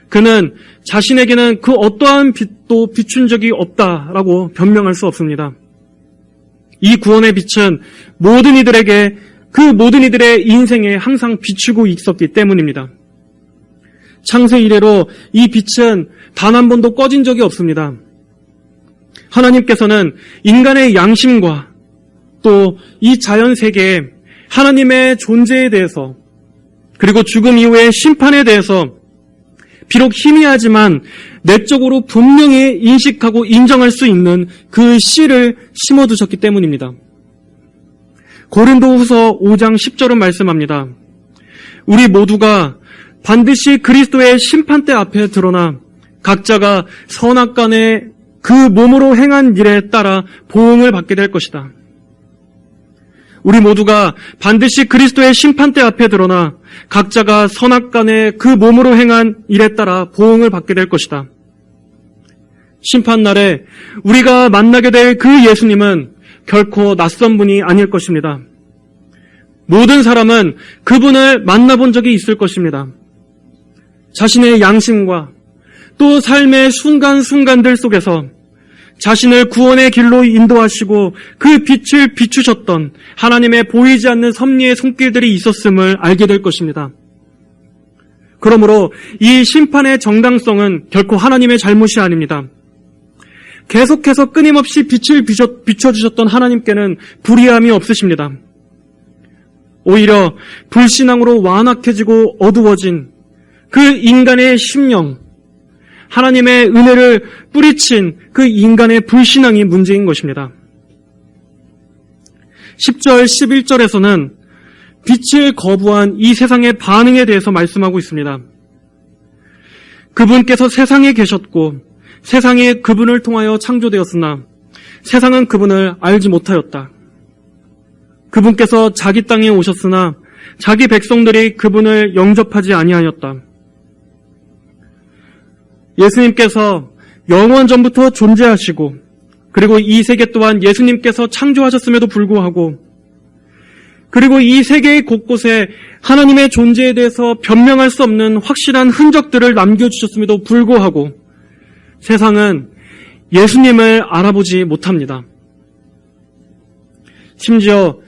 Speaker 1: 그는 자신에게는 그 어떠한 빛도 비춘 적이 없다라고 변명할 수 없습니다. 이 구원의 빛은 모든 이들에게 그 모든 이들의 인생에 항상 비추고 있었기 때문입니다. 창세 이래로 이 빛은 단 한 번도 꺼진 적이 없습니다. 하나님께서는 인간의 양심과 또 이 자연 세계에 하나님의 존재에 대해서 그리고 죽음 이후의 심판에 대해서 비록 희미하지만 내적으로 분명히 인식하고 인정할 수 있는 그 씨를 심어두셨기 때문입니다. 고린도후서 5장 10절은 말씀합니다. 우리 모두가 반드시 그리스도의 심판대 앞에 드러나 각자가 선악간에 그 몸으로 행한 일에 따라 보응을 받게 될 것이다. 우리 모두가 반드시 그리스도의 심판대 앞에 드러나 각자가 선악간에 그 몸으로 행한 일에 따라 보응을 받게 될 것이다. 심판날에 우리가 만나게 될 그 예수님은 결코 낯선 분이 아닐 것입니다. 모든 사람은 그분을 만나본 적이 있을 것입니다. 자신의 양심과 또 삶의 순간순간들 속에서 자신을 구원의 길로 인도하시고 그 빛을 비추셨던 하나님의 보이지 않는 섭리의 손길들이 있었음을 알게 될 것입니다. 그러므로 이 심판의 정당성은 결코 하나님의 잘못이 아닙니다. 계속해서 끊임없이 빛을 비춰주셨던 하나님께는 불의함이 없으십니다. 오히려 불신앙으로 완악해지고 어두워진 그 인간의 심령, 하나님의 은혜를 뿌리친 그 인간의 불신앙이 문제인 것입니다. 10절, 11절에서는 빛을 거부한 이 세상의 반응에 대해서 말씀하고 있습니다. 그분께서 세상에 계셨고 세상이 그분을 통하여 창조되었으나 세상은 그분을 알지 못하였다. 그분께서 자기 땅에 오셨으나 자기 백성들이 그분을 영접하지 아니하였다. 예수님께서 영원 전부터 존재하시고 그리고 이 세계 또한 예수님께서 창조하셨음에도 불구하고 그리고 이 세계의 곳곳에 하나님의 존재에 대해서 변명할 수 없는 확실한 흔적들을 남겨주셨음에도 불구하고 세상은 예수님을 알아보지 못합니다. 심지어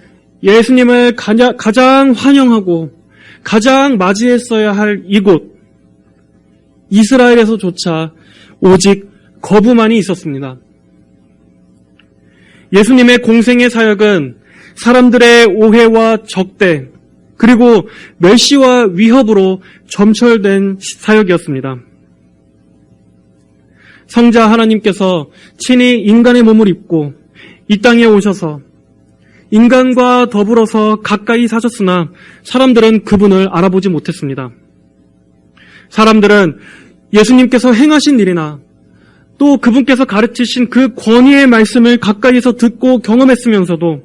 Speaker 1: 예수님을 가장 환영하고 가장 맞이했어야 할 이곳 이스라엘에서조차 오직 거부만이 있었습니다. 예수님의 공생의 사역은 사람들의 오해와 적대 그리고 멸시와 위협으로 점철된 사역이었습니다. 성자 하나님께서 친히 인간의 몸을 입고 이 땅에 오셔서 인간과 더불어서 가까이 사셨으나 사람들은 그분을 알아보지 못했습니다. 사람들은 예수님께서 행하신 일이나 또 그분께서 가르치신 그 권위의 말씀을 가까이서 듣고 경험했으면서도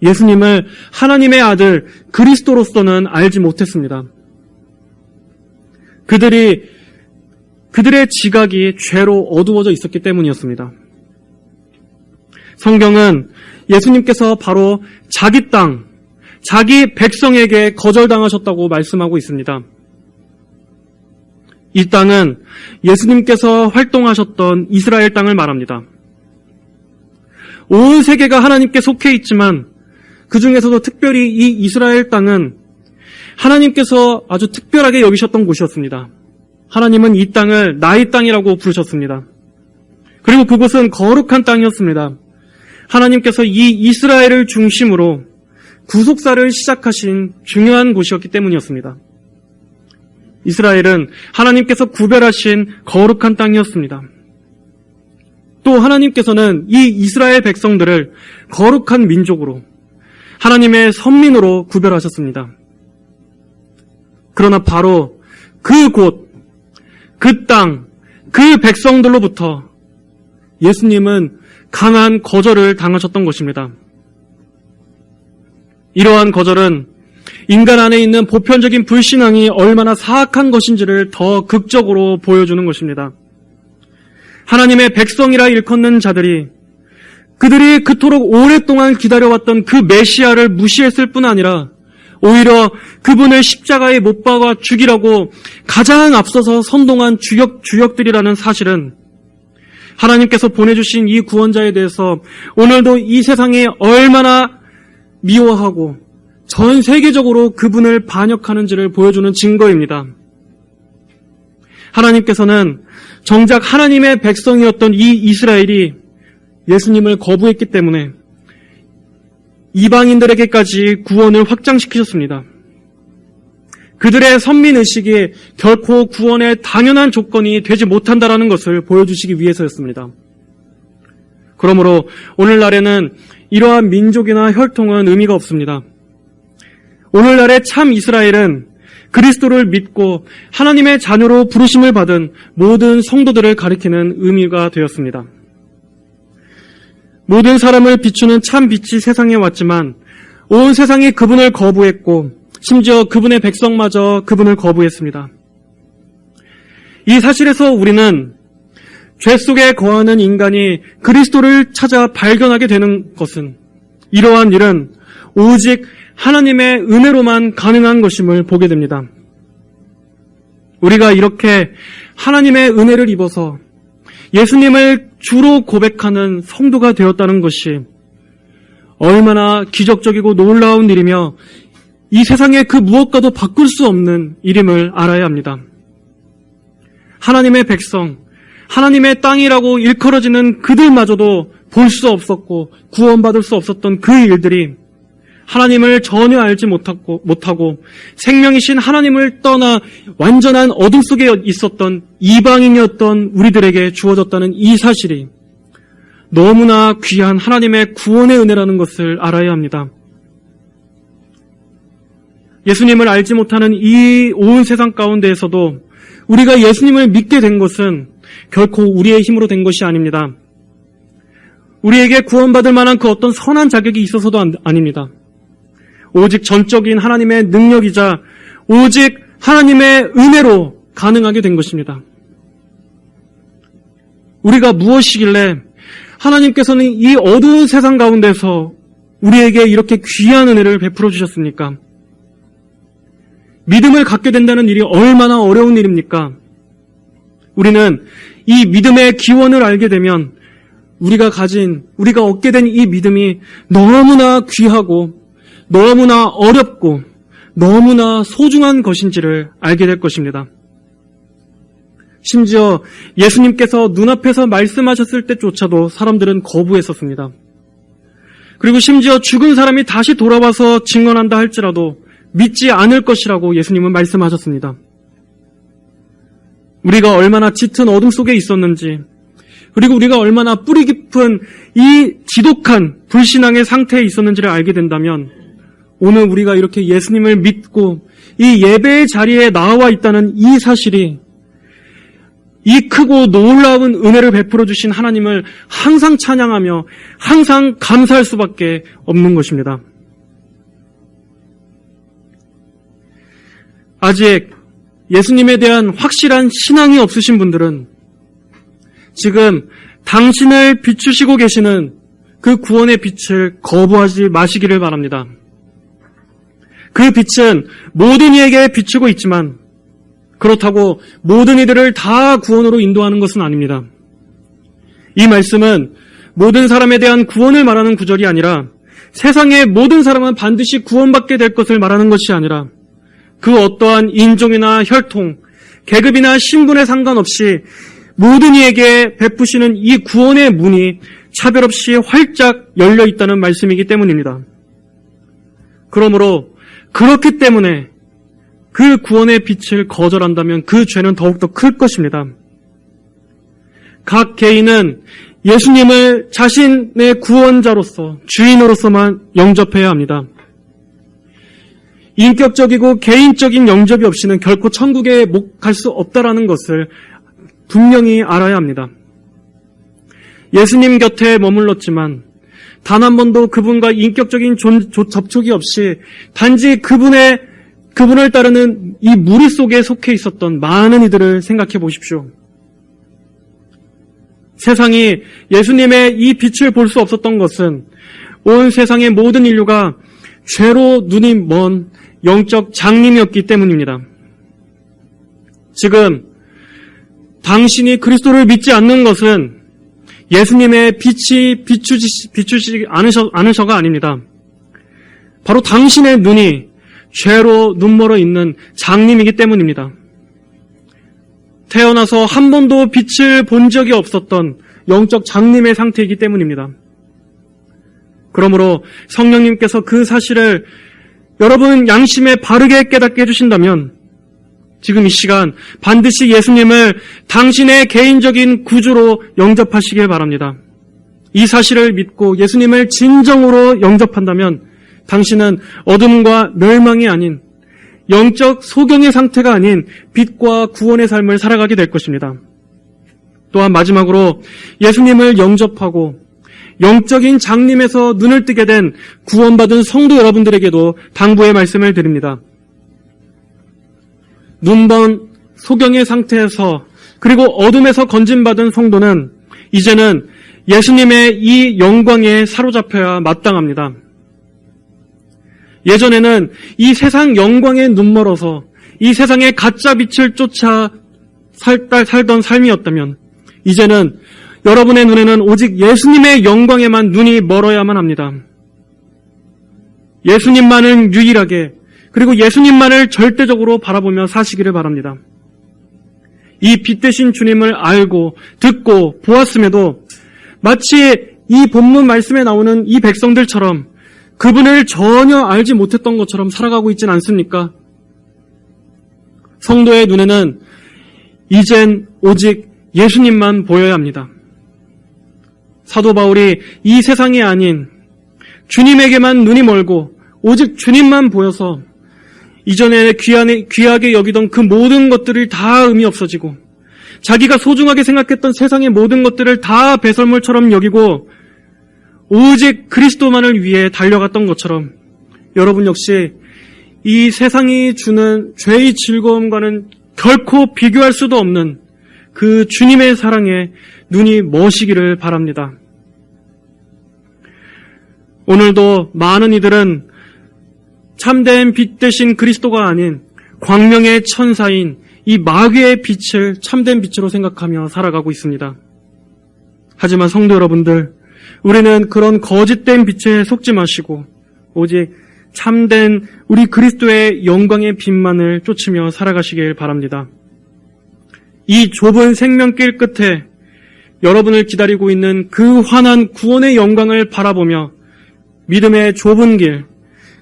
Speaker 1: 예수님을 하나님의 아들 그리스도로서는 알지 못했습니다. 그들의 지각이 죄로 어두워져 있었기 때문이었습니다. 성경은 예수님께서 바로 자기 땅, 자기 백성에게 거절당하셨다고 말씀하고 있습니다. 이 땅은 예수님께서 활동하셨던 이스라엘 땅을 말합니다. 온 세계가 하나님께 속해 있지만 그 중에서도 특별히 이 이스라엘 땅은 하나님께서 아주 특별하게 여기셨던 곳이었습니다. 하나님은 이 땅을 나의 땅이라고 부르셨습니다. 그리고 그곳은 거룩한 땅이었습니다. 하나님께서 이 이스라엘을 중심으로 구속사를 시작하신 중요한 곳이었기 때문이었습니다. 이스라엘은 하나님께서 구별하신 거룩한 땅이었습니다. 또 하나님께서는 이 이스라엘 백성들을 거룩한 민족으로 하나님의 선민으로 구별하셨습니다. 그러나 바로 그 곳, 그 땅, 그 백성들로부터 예수님은 강한 거절을 당하셨던 것입니다. 이러한 거절은 인간 안에 있는 보편적인 불신앙이 얼마나 사악한 것인지를 더 극적으로 보여주는 것입니다. 하나님의 백성이라 일컫는 자들이 그들이 그토록 오랫동안 기다려왔던 그 메시아를 무시했을 뿐 아니라 오히려 그분을 십자가에 못 박아 죽이라고 가장 앞서서 선동한 주역들이라는 사실은 하나님께서 보내주신 이 구원자에 대해서 오늘도 이 세상에 얼마나 미워하고 전 세계적으로 그분을 반역하는지를 보여주는 증거입니다. 하나님께서는 정작 하나님의 백성이었던 이 이스라엘이 예수님을 거부했기 때문에 이방인들에게까지 구원을 확장시키셨습니다. 그들의 선민의식이 결코 구원의 당연한 조건이 되지 못한다는 것을 보여주시기 위해서였습니다. 그러므로 오늘날에는 이러한 민족이나 혈통은 의미가 없습니다. 오늘날의 참 이스라엘은 그리스도를 믿고 하나님의 자녀로 부르심을 받은 모든 성도들을 가리키는 의미가 되었습니다. 모든 사람을 비추는 참 빛이 세상에 왔지만 온 세상이 그분을 거부했고 심지어 그분의 백성마저 그분을 거부했습니다. 이 사실에서 우리는 죄 속에 거하는 인간이 그리스도를 찾아 발견하게 되는 것은 이러한 일은 오직 하나님의 은혜로만 가능한 것임을 보게 됩니다. 우리가 이렇게 하나님의 은혜를 입어서 예수님을 주로 고백하는 성도가 되었다는 것이 얼마나 기적적이고 놀라운 일이며 이 세상의 그 무엇과도 바꿀 수 없는 일임을 알아야 합니다. 하나님의 백성, 하나님의 땅이라고 일컬어지는 그들마저도 볼 수 없었고 구원받을 수 없었던 그 일들이 하나님을 전혀 알지 못하고 생명이신 하나님을 떠나 완전한 어둠 속에 있었던 이방인이었던 우리들에게 주어졌다는 이 사실이 너무나 귀한 하나님의 구원의 은혜라는 것을 알아야 합니다. 예수님을 알지 못하는 이 온 세상 가운데에서도 우리가 예수님을 믿게 된 것은 결코 우리의 힘으로 된 것이 아닙니다. 우리에게 구원받을 만한 그 어떤 선한 자격이 있어서도 아닙니다. 오직 전적인 하나님의 능력이자 오직 하나님의 은혜로 가능하게 된 것입니다. 우리가 무엇이길래 하나님께서는 이 어두운 세상 가운데서 우리에게 이렇게 귀한 은혜를 베풀어 주셨습니까? 믿음을 갖게 된다는 일이 얼마나 어려운 일입니까? 우리는 이 믿음의 기원을 알게 되면 우리가 얻게 된 이 믿음이 너무나 귀하고 너무나 어렵고 너무나 소중한 것인지를 알게 될 것입니다. 심지어 예수님께서 눈앞에서 말씀하셨을 때조차도 사람들은 거부했었습니다. 그리고 심지어 죽은 사람이 다시 돌아와서 증언한다 할지라도 믿지 않을 것이라고 예수님은 말씀하셨습니다. 우리가 얼마나 짙은 어둠 속에 있었는지, 그리고 우리가 얼마나 뿌리 깊은 이 지독한 불신앙의 상태에 있었는지를 알게 된다면 오늘 우리가 이렇게 예수님을 믿고 이 예배의 자리에 나와 있다는 이 사실이 이 크고 놀라운 은혜를 베풀어 주신 하나님을 항상 찬양하며 항상 감사할 수밖에 없는 것입니다. 아직 예수님에 대한 확실한 신앙이 없으신 분들은 지금 당신을 비추시고 계시는 그 구원의 빛을 거부하지 마시기를 바랍니다. 그 빛은 모든 이에게 비추고 있지만 그렇다고 모든 이들을 다 구원으로 인도하는 것은 아닙니다. 이 말씀은 모든 사람에 대한 구원을 말하는 구절이 아니라 세상의 모든 사람은 반드시 구원받게 될 것을 말하는 것이 아니라 그 어떠한 인종이나 혈통, 계급이나 신분에 상관없이 모든 이에게 베푸시는 이 구원의 문이 차별 없이 활짝 열려 있다는 말씀이기 때문입니다. 그러므로 그렇기 때문에 그 구원의 빛을 거절한다면 그 죄는 더욱더 클 것입니다. 각 개인은 예수님을 자신의 구원자로서, 주인으로서만 영접해야 합니다. 인격적이고 개인적인 영접이 없이는 결코 천국에 갈 수 없다라는 것을 분명히 알아야 합니다. 예수님 곁에 머물렀지만 단 한 번도 그분과 인격적인 접촉이 없이 단지 그분을 따르는 이 무리 속에 속해 있었던 많은 이들을 생각해 보십시오. 세상이 예수님의 이 빛을 볼 수 없었던 것은 온 세상의 모든 인류가 죄로 눈이 먼 영적 장님이었기 때문입니다. 지금 당신이 그리스도를 믿지 않는 것은 예수님의 빛이 비추지 않으셔가 아닙니다. 바로 당신의 눈이 죄로 눈멀어 있는 장님이기 때문입니다. 태어나서 한 번도 빛을 본 적이 없었던 영적 장님의 상태이기 때문입니다. 그러므로 성령님께서 그 사실을 여러분 양심에 바르게 깨닫게 해주신다면 지금 이 시간 반드시 예수님을 당신의 개인적인 구주로 영접하시길 바랍니다. 이 사실을 믿고 예수님을 진정으로 영접한다면 당신은 어둠과 멸망이 아닌 영적 소경의 상태가 아닌 빛과 구원의 삶을 살아가게 될 것입니다. 또한 마지막으로 예수님을 영접하고 영적인 장님에서 눈을 뜨게 된 구원받은 성도 여러분들에게도 당부의 말씀을 드립니다. 눈먼 소경의 상태에서 그리고 어둠에서 건진받은 성도는 이제는 예수님의 이 영광에 사로잡혀야 마땅합니다. 예전에는 이 세상 영광에 눈멀어서 이 세상의 가짜 빛을 쫓아 살던 삶이었다면 이제는 여러분의 눈에는 오직 예수님의 영광에만 눈이 멀어야만 합니다. 예수님만을 유일하게 그리고 예수님만을 절대적으로 바라보며 사시기를 바랍니다. 이 빛 대신 주님을 알고 듣고 보았음에도 마치 이 본문 말씀에 나오는 이 백성들처럼 그분을 전혀 알지 못했던 것처럼 살아가고 있진 않습니까? 성도의 눈에는 이젠 오직 예수님만 보여야 합니다. 사도 바울이 이 세상이 아닌 주님에게만 눈이 멀고 오직 주님만 보여서 이전에 귀하게 여기던 그 모든 것들을 다 의미 없어지고 자기가 소중하게 생각했던 세상의 모든 것들을 다 배설물처럼 여기고 오직 그리스도만을 위해 달려갔던 것처럼 여러분 역시 이 세상이 주는 죄의 즐거움과는 결코 비교할 수도 없는 그 주님의 사랑에 눈이 머시기를 바랍니다. 오늘도 많은 이들은 참된 빛 대신 그리스도가 아닌 광명의 천사인 이 마귀의 빛을 참된 빛으로 생각하며 살아가고 있습니다. 하지만 성도 여러분들, 우리는 그런 거짓된 빛에 속지 마시고 오직 참된 우리 그리스도의 영광의 빛만을 쫓으며 살아가시길 바랍니다. 이 좁은 생명길 끝에 여러분을 기다리고 있는 그 환한 구원의 영광을 바라보며 믿음의 좁은 길,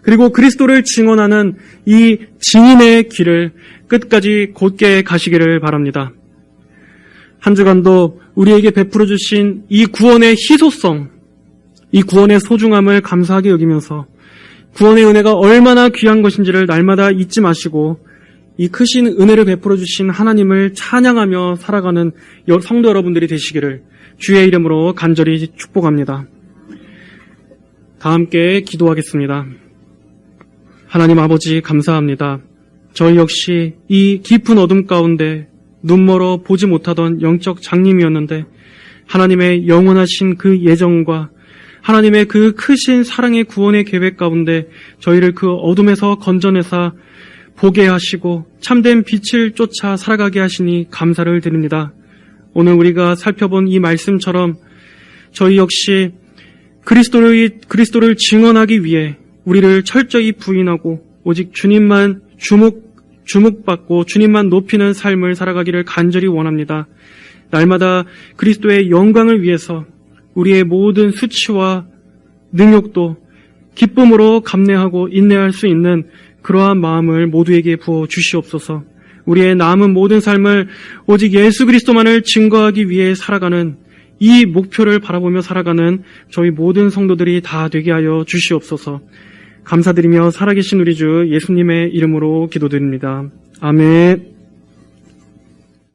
Speaker 1: 그리고 그리스도를 증언하는 이 증인의 길을 끝까지 곧게 가시기를 바랍니다. 한 주간도 우리에게 베풀어 주신 이 구원의 희소성, 이 구원의 소중함을 감사하게 여기면서 구원의 은혜가 얼마나 귀한 것인지를 날마다 잊지 마시고 이 크신 은혜를 베풀어 주신 하나님을 찬양하며 살아가는 성도 여러분들이 되시기를 주의 이름으로 간절히 축복합니다. 다 함께 기도하겠습니다. 하나님 아버지 감사합니다. 저희 역시 이 깊은 어둠 가운데 눈멀어 보지 못하던 영적 장님이었는데 하나님의 영원하신 그 예정과 하나님의 그 크신 사랑의 구원의 계획 가운데 저희를 그 어둠에서 건져내사 보게 하시고 참된 빛을 쫓아 살아가게 하시니 감사를 드립니다. 오늘 우리가 살펴본 이 말씀처럼 저희 역시 그리스도를 증언하기 위해 우리를 철저히 부인하고 오직 주님만 주목받고 주님만 높이는 삶을 살아가기를 간절히 원합니다. 날마다 그리스도의 영광을 위해서 우리의 모든 수치와 능욕도 기쁨으로 감내하고 인내할 수 있는 그러한 마음을 모두에게 부어 주시옵소서. 우리의 남은 모든 삶을 오직 예수 그리스도만을 증거하기 위해 살아가는 이 목표를 바라보며 살아가는 저희 모든 성도들이 다 되게 하여 주시옵소서. 감사드리며 살아계신 우리 주 예수님의 이름으로 기도드립니다. 아멘.